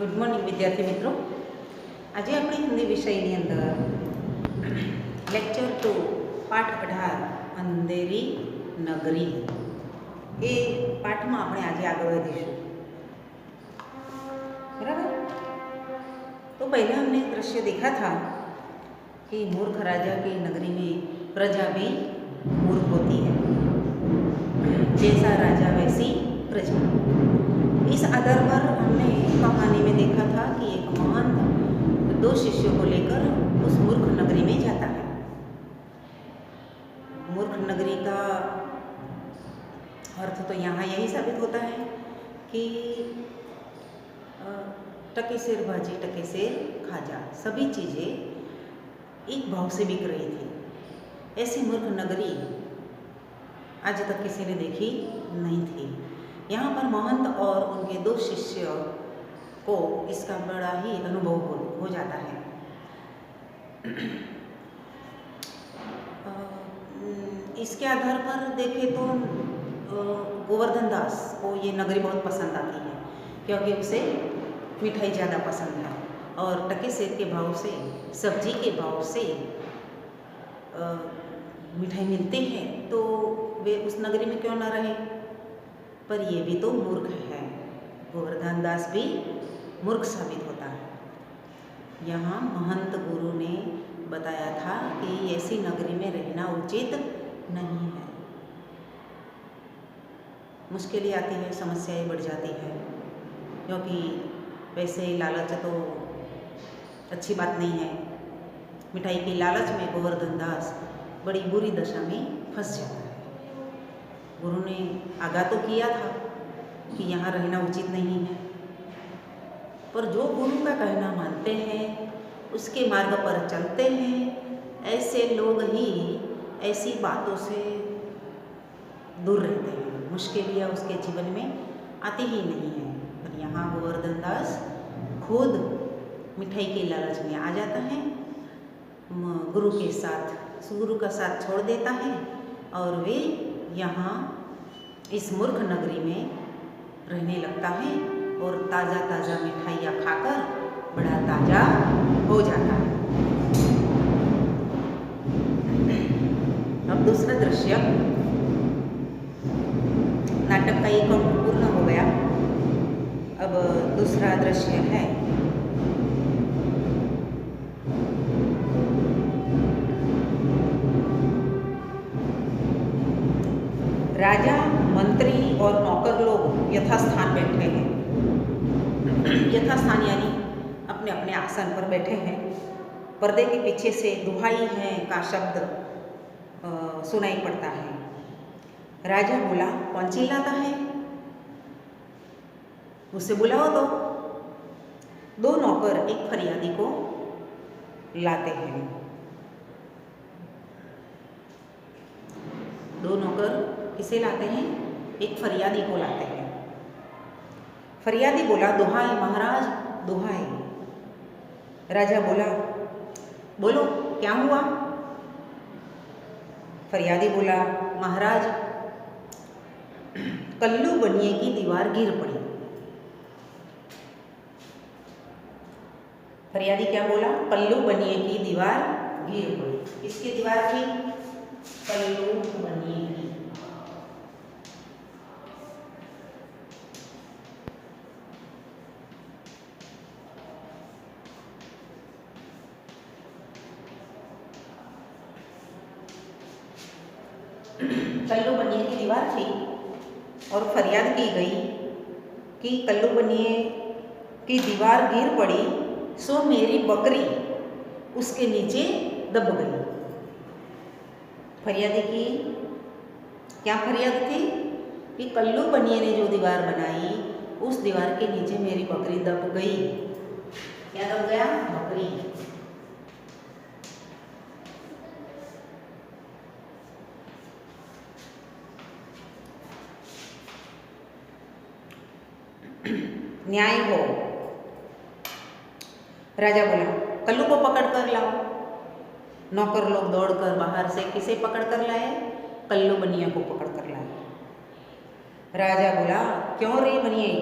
Good morning વિદ્યાર્થી મિત્રો. આજે આપણે હિન્દી વિષયની અંદર લેક્ચર 2 પાઠ 18 અંધેરી નગરી એ પાઠમાં આપણે આજે આગળ વધીશું. बराबर. तो पहले हमने दृश्य देखा था कि मूर्ख राजा की नगरी में प्रजा भी मूर्ख होती है. जैसा राजा वैसी प्रजा. इस आधार पर हमने कहानी में देखा था कि एक महंत दो शिष्यों को लेकर उस मूर्ख नगरी में जाता है. मूर्ख नगरी का अर्थ तो यहाँ यही साबित होता है कि टके सेर भाजी टके सेर खाजा, सभी चीज़ें एक भाव से बिक रही थी. ऐसी मूर्ख नगरी आज तक किसी ने देखी नहीं थी. यहाँ पर महंत और उनके दो शिष्य को इसका बड़ा ही अनुभव हो जाता है. इसके आधार पर देखें तो गोवर्धन दास को ये नगरी बहुत पसंद आती है क्योंकि उसे मिठाई ज़्यादा पसंद है और टके सेर के भाव से, सब्जी के भाव से मिठाई मिलते हैं, तो वे उस नगरी में क्यों ना रहे. पर ये भी तो मूर्ख है. गोवर्धन दास भी मूर्ख साबित होता है. यहाँ महंत गुरु ने बताया था कि ऐसी नगरी में रहना उचित नहीं है. मुश्किलें आती है, समस्याएं बढ़ जाती है, क्योंकि वैसे लालच तो अच्छी बात नहीं है. मिठाई की लालच में गोवर्धन दास बड़ी बुरी दशा में फंस जाता है. गुरु ने आगाह तो किया था कि यहाँ रहना उचित नहीं है, पर जो गुरु का कहना मानते हैं, उसके मार्ग पर चलते हैं, ऐसे लोग ही ऐसी बातों से दूर रहते हैं. मुश्किलें उसके जीवन में आती ही नहीं है. पर यहाँ गोवर्धन दास खुद मिठाई के लालच में आ जाता है, गुरु का साथ छोड़ देता है और वे यहाँ इस मूर्ख नगरी में रहने लगता है और ताज़ा ताज़ा मिठाइयाँ खाकर बड़ा ताज़ा हो जाता है. अब दूसरा दृश्य. नाटक का एक अंक पूर्ण हो गया. अब दूसरा दृश्य है राजा, मंत्री और नौकर लोग यथास्थान बैठे हैं. यथास्थान यानी अपने अपने आसन पर बैठे हैं. पर्दे के पीछे से दुहाई है का शब्द सुनाई पड़ता है. राजा बोला, कौन चिल्लाता है, उसे बुलाओ. तो दो नौकर एक फरियादी को लाते हैं. दो नौकर किसे लाते हैं? एक फरियादी को लाते हैं. फरियादी बोला, दुहाई महाराज दुहाई. राजा बोला, बोलो क्या हुआ. फरियादी बोला, महाराज कल्लू बनिए की दीवार गिर पड़ी. फरियादी क्या बोला? कल्लू बनिए की दीवार गिर पड़ी. किसकी दीवार थी? कल्लू बनिए की. कल्लू बनिए की दीवार थी और फरियाद की गई कि कल्लू बनिए की दीवार गिर पड़ी, सो मेरी बकरी उसके नीचे दब गई. फरियादी की क्या फरियाद थी कि कल्लू बनिए ने जो दीवार बनाई, उस दीवार के नीचे मेरी बकरी दब गई. क्या दब गया? बकरी. न्याय हो. राजा बोला, कल्लू को पकड़ कर लाओ. नौकर लोग दौड़कर बाहर से किसे पकड़ कर लाए? कल्लू बनिया को पकड़ कर लाए. राजा बोला, क्यों रे बनिए,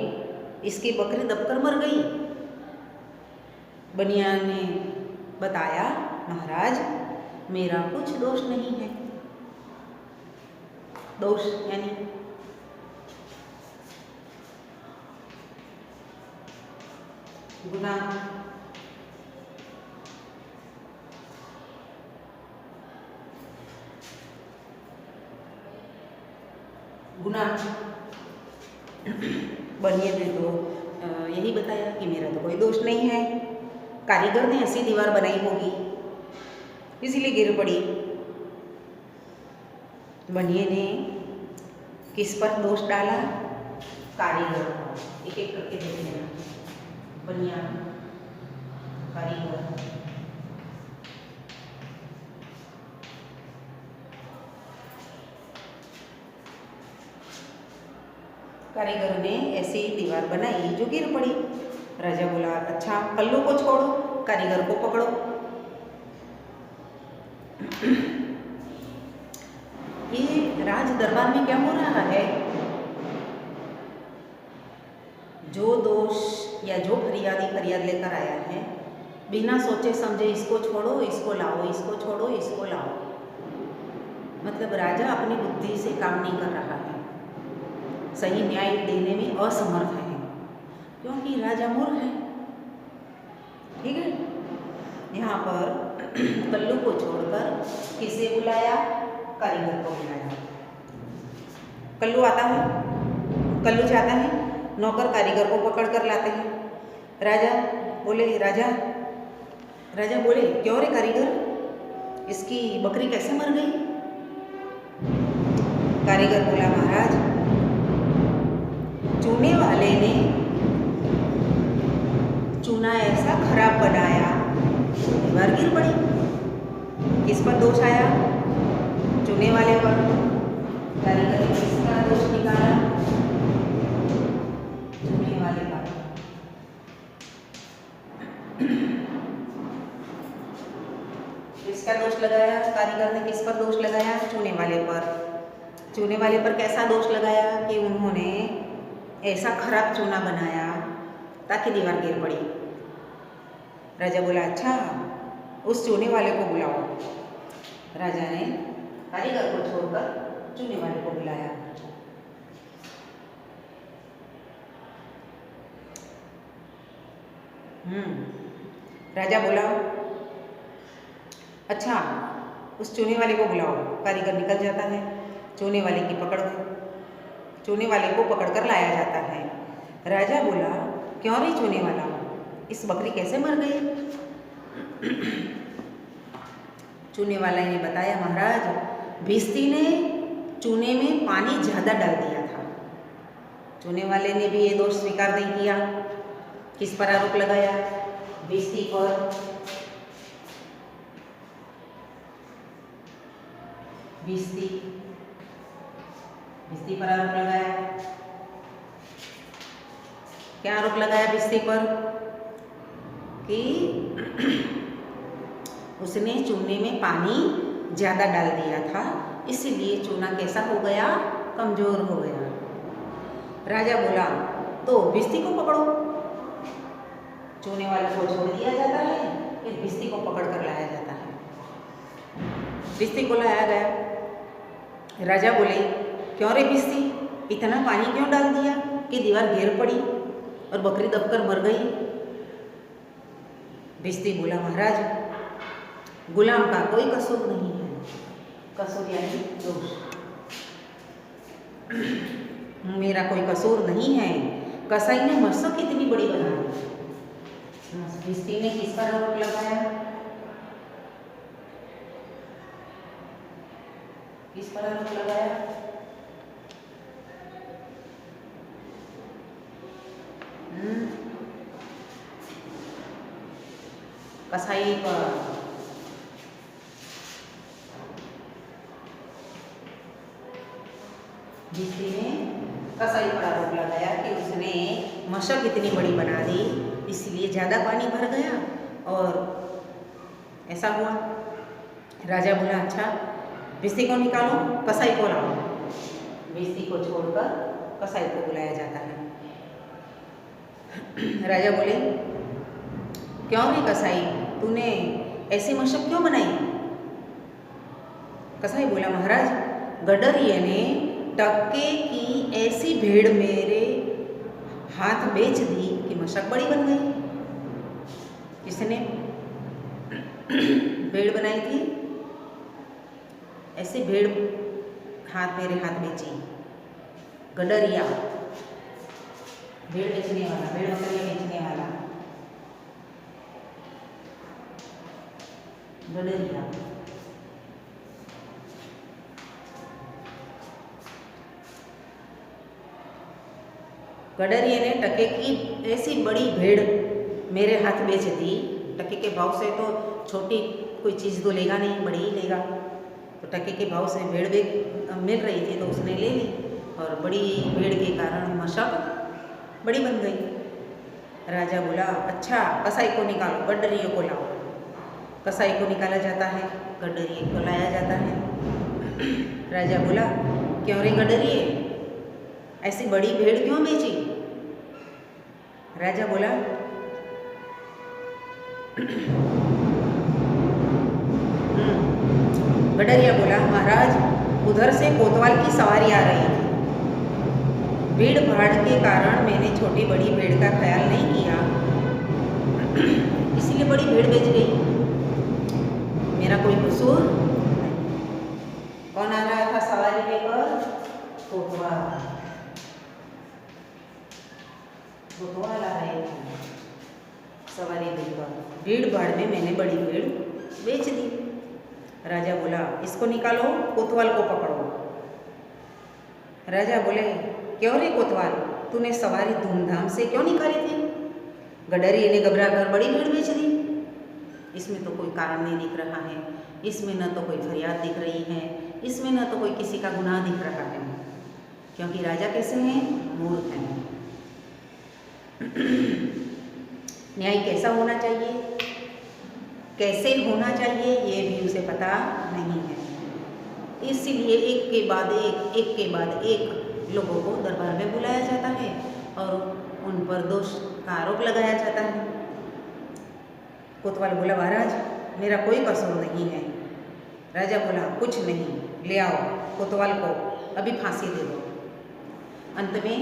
इसकी बकरी दबकर मर गई. बनिया ने बताया, महाराज मेरा कुछ दोष नहीं है। दोष यानी गुनाह। गुनाह बनिए ने तो यही बताया कि मेरा तो कोई दोष नहीं है, कारीगर ने ऐसी दीवार बनाई होगी इसीलिए गिर पड़ी। बनिए ने किस पर दोष डाला? कारीगर। एक एक करके देख लेना। बनिया, कारीगर, कारीगर ने ऐसी दीवार बनाई जो गिर पड़ी। राजा बोला, अच्छा पल्लू को छोड़ो, कारीगर को पकड़ो। ये राज दरबार में क्या हो रहा है? जो दोष या जो फरियाद लेकर आया है, बिना सोचे समझे इसको छोड़ो, इसको लाओ, इसको छोड़ो, इसको लाओ। मतलब राजा अपनी बुद्धि से काम नहीं कर रहा है, सही न्याय देने में असमर्थ है, क्योंकि राजा मूर्ख है। ठीक है। यहाँ पर पल्लू को छोड़कर किसे बुलाया? कारीगर को बुलाया। कल्लू आता है, कल्लू जाता है, नौकर कारीगर को पकड़ कर लाते हैं। राजा बोले, राजा बोले, क्यों रे कारीगर, इसकी बकरी कैसे मर गई? कारीगर बोला, महाराज चूने वाले ने चूना ऐसा खराब बनाया, दीवार गिर पड़ी। किस पर दोष आया? चूने वाले पर। कारीगर ने किसका दोष निकाला? चूने वाले का। किसका दोष लगाया? कारीगर ने किस पर दोष लगाया? चूने वाले पर। चूने वाले पर कैसा दोष लगाया? कि उन्होंने ऐसा खराब चूना बनाया ताकि दीवार गिर पड़ी। राजा बोला, अच्छा उस चूने वाले को बुलाओ। राजा ने कारीगर को छोड़कर चूने वाले को बुलाया। राजा बोला, अच्छा उस चूने वाले को बुलाओ। कारीगर निकल जाता है, चूने वाले की चूने वाले को पकड़कर लाया जाता है। राजा बोला, क्यों रे चूने वाला, इस बकरी कैसे मर गई? चूने वाले ने बताया, महाराज भिस्ती ने चूने में पानी ज़्यादा डाल दिया था। चूने वाले ने भी ये दोष स्वीकार नहीं किया। किस पर आरोप लगाया? भिस्ती पर। भिस्ती पर आरोप लगाया। क्या आरोप लगाया भिस्ती पर? कि उसने चूने में पानी ज़्यादा डाल दिया था, इसीलिए चूना कैसा हो गया? कमज़ोर हो गया। राजा बोला, तो भिस्ती को पकड़ो। चूने वाले को छोड़ दिया जाता है, फिर भिस्ती को पकड़ कर लाया जाता है। भिस्ती को लाया गया। राजा बोले, क्यों रे भिस्ती, इतना पानी क्यों डाल दिया कि दीवार गिर पड़ी और बकरी दबकर मर गई? भिस्ती बोला, महाराज गुलाम का कोई कसूर नहीं है। कसूर यानी दोष। मेरा कोई कसूर नहीं है। कसाई ने मशक इतनी बड़ी बना दी। भिस्ती ने किस पर आरोप लगाया? किस पर आरोप लगाया? कसाई पर। भिस्ती ने कसाई पर आरोप लगाया कि उसने मशक इतनी बड़ी बना दी, इसलिए ज़्यादा पानी भर गया और ऐसा हुआ। राजा बोला, अच्छा भिस्ती को निकालो, कसाई को लाओ। भिस्ती को छोड़कर कसाई को बुलाया जाता है। राजा बोले, क्यों रे कसाई, तूने ऐसी मशक क्यों बनाई? कसाई बोला, महाराज, गडरिये ने टक्के की ऐसी भेड़ मेरे हाथ बेच दी कि मशक बड़ी बन गई। किसने भेड़ बनाई थी? ऐसी भेड़ मेरे हाथ बेची। गडरिया, भेड़ बेचने वाला, भेड़ बकरियां बेचने वाला, गडरिया। गडरिये ने टके की ऐसी बड़ी भेड़ मेरे हाथ बेच दी। टके के भाव से तो छोटी कोई चीज़ तो लेगा नहीं, बड़ी ही लेगा। तो टके के भाव से भेड़ मिल रही थी तो उसने ले ली, और बड़ी भेड़ के कारण मशक बड़ी बन गई। राजा बोला, अच्छा, कसाई को निकालो, गडरिये को लाओ। कसाई को निकाला जाता है, गडरिये को लाया जाता है। राजा बोला, क्यों रे गडरिये, ऐसी बड़ी भेड़ क्यों बेची? राजा बोला, गडरिया बोला, महाराज, उधर से कोतवाल की सवारी आ रही थी। भीड़ भाड़ के कारण मैंने छोटी बड़ी भेड़ का ख्याल नहीं किया, इसीलिए बड़ी भेड़ बेच गई। मेरा कोई कसूर नहीं। कौन आ रहा था सवारी लेकर? कोतवाल। कोतवाल आ रहे थे सवारी लेकर। भीड़ भाड़ में मैंने बड़ी भेड़ बेच दी। राजा बोला, इसको निकालो, कोतवाल को पकड़ो। राजा बोले, क्यों रे कोतवाल, तूने सवारी धूमधाम से क्यों निकाली थी? गडरिये ने घबरा कर बड़ी भीड़ बेच दी। इसमें तो कोई कारण नहीं दिख रहा है, इसमें न तो कोई फरियाद दिख रही है, इसमें न तो कोई किसी का गुनाह दिख रहा है, क्योंकि राजा कैसे हैं? मूर्ख हैं। न्याय कैसा होना चाहिए, कैसे होना चाहिए, ये भी उसे पता नहीं है। इसीलिए एक के बाद एक लोगों को दरबार में बुलाया जाता है और उन पर दोष का आरोप लगाया जाता है। कोतवाल बोला, महाराज, मेरा कोई कसूर नहीं है। राजा बोला, कुछ नहीं, ले आओ कोतवाल को, अभी फांसी दे दो। अंत में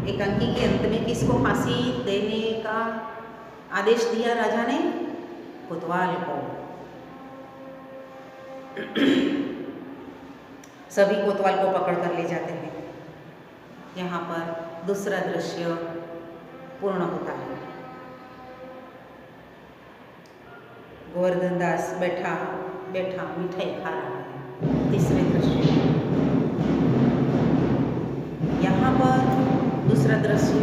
एकांकी के अंत में किसको फांसी देने का आदेश दिया राजा ने? कोतवाल को। सभी कोतवाल को पकड़ कर ले जाते हैं। यहाँ पर दूसरा दृश्य पूर्ण होता है। गोवर्धन दास बैठा मिठाई खा रहा है। तीसरे दृश्य, यहाँ पर दूसरा दृश्य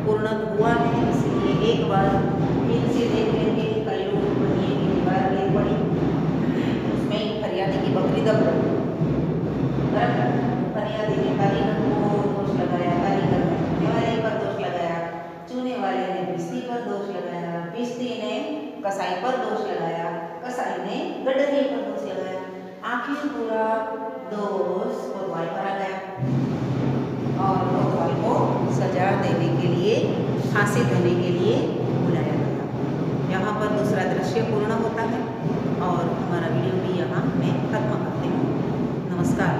पूर्ण हुआ है, इसलिए एक बार फिर से देख लेंगे। कल्लू बनिए की दीवार गिर पड़ी, उसमें फरियादी की बकरी दब गई। फरियादी ने कारीगर को दोष लगाया, कारीगर ने चूने वाले पर दोष लगाया, चूने वाले ने भिस्ती पर दोष लगाया, भिस्ती ने कसाई पर दोष लगाया, कसाई ने गडरिये पर दोष लगाया। आखिर पूरा दोष कोतवाल पर आ गया और कोतवाल को सजा देने के लिए, फांसी देने के लिए बुलाया गया। यहाँ पर दूसरा दृश्य पूर्ण होता है और हमारा वीडियो भी यहाँ मैं खत्म करती हूँ। नमस्कार।